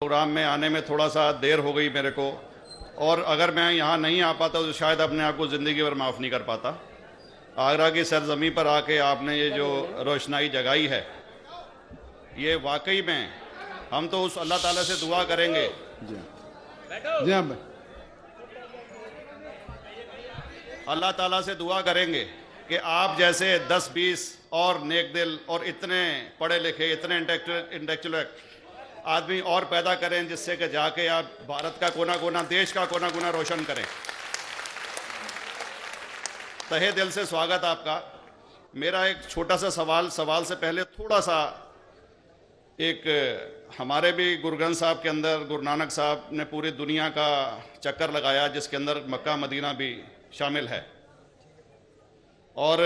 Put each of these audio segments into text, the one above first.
Programme में आने में थोड़ा सा देर हो गई मेरे को, और अगर मैं यहाँ नहीं आ पाता तो शायद अपने आप को ज़िंदगी भर माफ़ नहीं कर पाता। आगरा की सरजमी पर आके आपने ये जो रोशनाई जगाई है, ये वाकई में हम तो उस अल्लाह ताला से दुआ करेंगे। जी हाँ, अल्लाह ताला से दुआ करेंगे कि आप जैसे 10-20 और नेक दिल और इतने पढ़े लिखे, इतने इंटेलेक्चुअल आदमी और पैदा करें, जिससे कि जाके आप भारत का कोना कोना, देश का कोना कोना रोशन करें। तहे दिल से स्वागत आपका। मेरा एक छोटा सा सवाल से पहले थोड़ा सा, एक हमारे भी गुरु ग्रंथ साहब के अंदर गुरु नानक साहब ने पूरी दुनिया का चक्कर लगाया, जिसके अंदर मक्का मदीना भी शामिल है। और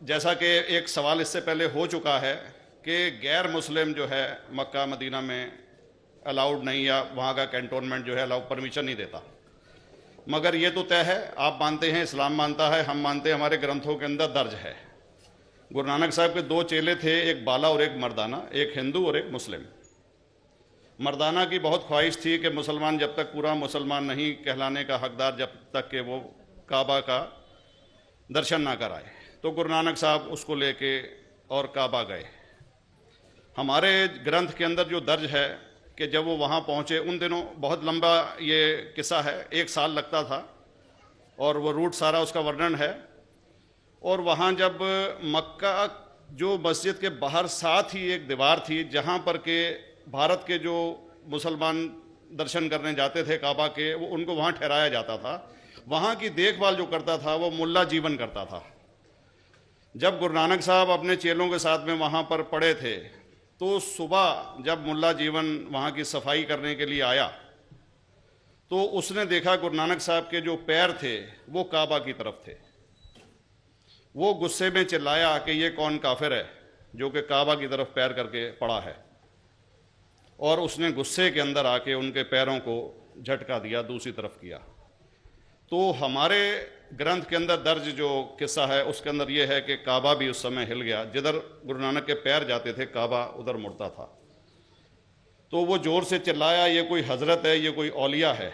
जैसा कि एक सवाल इससे पहले हो चुका है कि गैर मुस्लिम जो है मक्का मदीना में अलाउड नहीं, या वहाँ का कैंटोनमेंट जो है अलाउ परमिशन नहीं देता। मगर ये तो तय है, आप मानते हैं, इस्लाम मानता है, हम मानते हैं, हमारे ग्रंथों के अंदर दर्ज है। गुरु नानक साहब के 2 चेले थे, एक बाला और एक मर्दाना, एक हिंदू और एक मुस्लिम। मर्दाना की बहुत ख्वाहिश थी कि मुसलमान जब तक पूरा मुसलमान नहीं कहलाने का हकदार, जब तक कि वो काबा का दर्शन ना कराए, तो गुरु नानक साहब उसको लेके और काबा गए। हमारे ग्रंथ के अंदर जो दर्ज है कि जब वो वहाँ पहुँचे, उन दिनों बहुत लंबा ये किस्सा है, 1 साल लगता था, और वो रूट सारा उसका वर्णन है। और वहाँ जब मक्का, जो मस्जिद के बाहर साथ ही एक दीवार थी जहाँ पर के भारत के जो मुसलमान दर्शन करने जाते थे काबा के, वो उनको वहाँ ठहराया जाता था। वहाँ की देखभाल जो करता था वो मुल्ला जीवन करता था। जब गुरु नानक साहब अपने चेलों के साथ में वहाँ पर पड़े थे, तो सुबह जब मुल्ला जीवन वहाँ की सफाई करने के लिए आया, तो उसने देखा गुरु नानक साहब के जो पैर थे वो काबा की तरफ थे। वो गुस्से में चिल्लाया कि ये कौन काफिर है जो कि काबा की तरफ पैर करके पड़ा है, और उसने गुस्से के अंदर आके उनके पैरों को झटका दिया, दूसरी तरफ किया। तो हमारे ग्रंथ के अंदर दर्ज जो किस्सा है उसके अंदर यह है कि काबा भी उस समय हिल गया, जिधर गुरु नानक के पैर जाते थे काबा उधर मुड़ता था। तो वो जोर से चिल्लाया, ये कोई हजरत है, ये कोई औलिया है।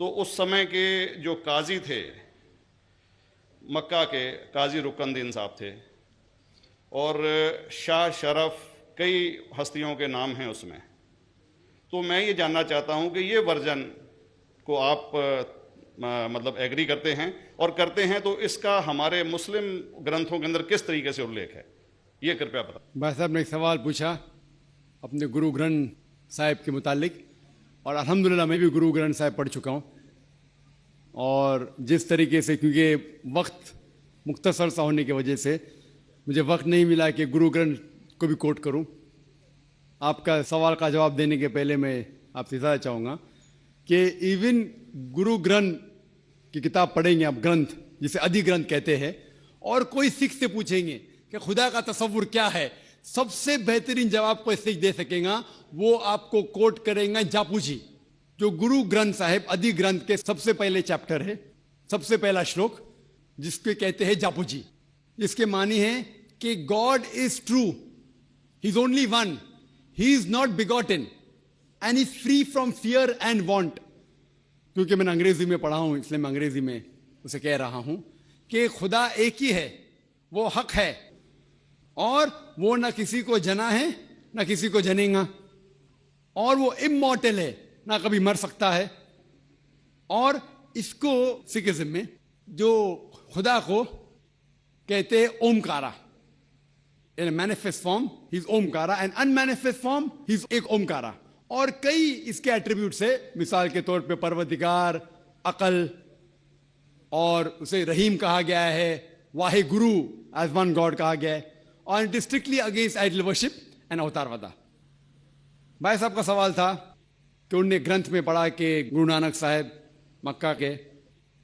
तो उस समय के जो काजी थे मक्का के, काजी रुकनदीन साहब थे, और शाह शरफ, कई हस्तियों के नाम हैं उसमें। तो मैं ये जानना चाहता हूँ कि ये वर्जन को आप मतलब एग्री करते हैं, और करते हैं तो इसका हमारे मुस्लिम ग्रंथों के अंदर किस तरीके से उल्लेख है, ये कृपया बताएं। भाई साहब ने एक सवाल पूछा अपने गुरु ग्रंथ साहिब के मुतालिक, और अल्हम्दुलिल्लाह मैं भी गुरु ग्रंथ साहिब पढ़ चुका हूँ। और जिस तरीके से, क्योंकि वक्त मुख्तसर सा होने की वजह से मुझे वक्त नहीं मिला कि गुरु ग्रंथ को भी कोट करूँ। आपका सवाल का जवाब देने के पहले मैं आपसे इजाज़त चाहूँगा कि इवन गुरु ग्रंथ की किताब पढ़ेंगे आप, ग्रंथ जिसे आदि ग्रंथ कहते हैं, और कोई सिख से पूछेंगे कि खुदा का तसव्वुर क्या है, सबसे बेहतरीन जवाब कोई सिख दे सकेगा वो आपको कोट करेंगे जापू जी, जो गुरु ग्रंथ साहिब आदि ग्रंथ के सबसे पहले चैप्टर है, सबसे पहला श्लोक, जिसके कहते हैं जापू जी। इसके मानी है कि God is true, he is only one, he is not begotten and is free from fear and want. क्योंकि मैंने अंग्रेजी में पढ़ा हूं, इसलिए मैं अंग्रेजी में उसे कह रहा हूं कि खुदा एक ही है, वो हक है, और वो ना किसी को जना है ना किसी को जनेगा, और वो इमॉर्टल है, ना कभी मर सकता है। और इसको सिखिज्म में जो खुदा को कहते हैं Omkara, in manifest form he is Omkara, and unmanifest form he is एक ओमकारा। और कई इसके एट्रीब्यूट्स है, मिसाल के तौर पे परवरदिगार, अकल, और उसे रहीम कहा गया है, Wahe Guru as one God कहा गया है, और it is strictly against idol worship and अवतारवादा। भाई साहब का सवाल था कि उनने ग्रंथ में पढ़ा कि गुरु नानक साहब मक्का के,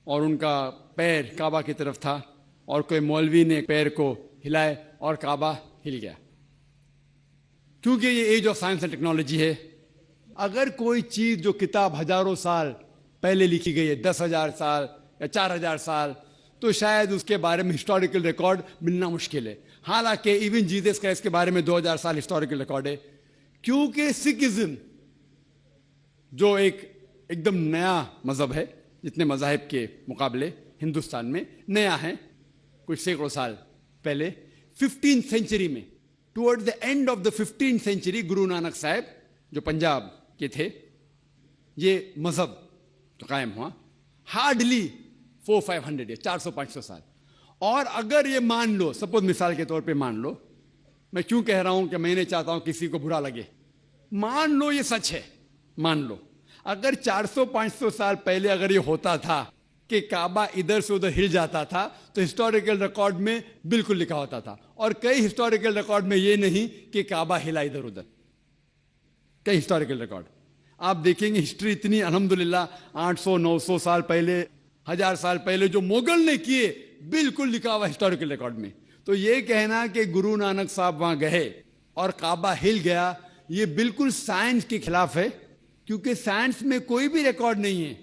और उनका पैर काबा की तरफ था, और कोई मौलवी ने पैर को हिलाए और काबा हिल गया। क्योंकि ये age of science and technology है, अगर कोई चीज जो किताब हजारों साल पहले लिखी गई है, 10,000 साल या 4,000 साल, तो शायद उसके बारे में हिस्टोरिकल रिकॉर्ड मिलना मुश्किल है। हालांकि इवन जीसस क्राइस्ट के बारे में 2000 साल हिस्टोरिकल रिकॉर्ड है क्योंकि सिखिज्म जो एकदम नया मजहब है, जितने मजाहिब के मुकाबले हिंदुस्तान में नया है, कुछ सैकड़ों साल पहले 15th सेंचुरी में, toward the end of the 15th century, Guru Nanak साहब जो पंजाब के थे, ये मजहब तो कायम हुआ हार्डली 400-500 ईयर, 400-500 साल। और अगर ये मान लो, सपोज मिसाल के तौर पे मान लो, मैं क्यों कह रहा हूं कि मैं नहीं चाहता हूं किसी को बुरा लगे, मान लो ये सच है, मान लो अगर 400-500 साल पहले अगर ये होता था कि काबा इधर से उधर हिल जाता था, तो हिस्टोरिकल रिकॉर्ड में बिल्कुल लिखा होता था। और कई हिस्टोरिकल रिकॉर्ड में ये नहीं कि काबा हिला इधर उधर, कई हिस्टोरिकल रिकॉर्ड आप देखेंगे। हिस्ट्री इतनी अल्हम्दुलिल्लाह 800-900 साल पहले, 1000 साल पहले जो मुगल ने किए, बिल्कुल लिखा हुआ हिस्टोरिकल रिकॉर्ड में। तो ये कहना कि गुरु नानक साहब वहां गए और काबा हिल गया, ये बिल्कुल साइंस के खिलाफ है, क्योंकि साइंस में कोई भी रिकॉर्ड नहीं है,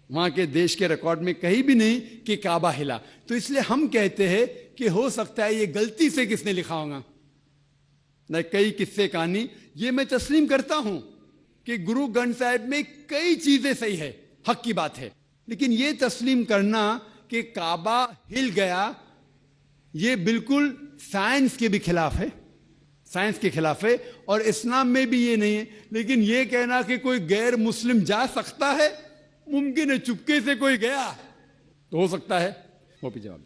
वहां के देश के रिकॉर्ड में कहीं भी नहीं कि काबा हिला। तो इसलिए हम कहते हैं कि हो सकता है ये गलती से किसने लिखा होगा, न कई किस्से कहानी। ये मैं तस्लीम करता हूं कि गुरु ग्रंथ साहिब में कई चीजें सही है, हक की बात है, लेकिन ये तस्लीम करना कि काबा हिल गया, ये बिल्कुल साइंस के भी खिलाफ है, साइंस के खिलाफ है। और इस्लाम में भी ये नहीं है। लेकिन ये कहना कि कोई गैर मुस्लिम जा सकता है, मुमकिन है, चुपके से कोई गया तो हो सकता है। वो भी जवाब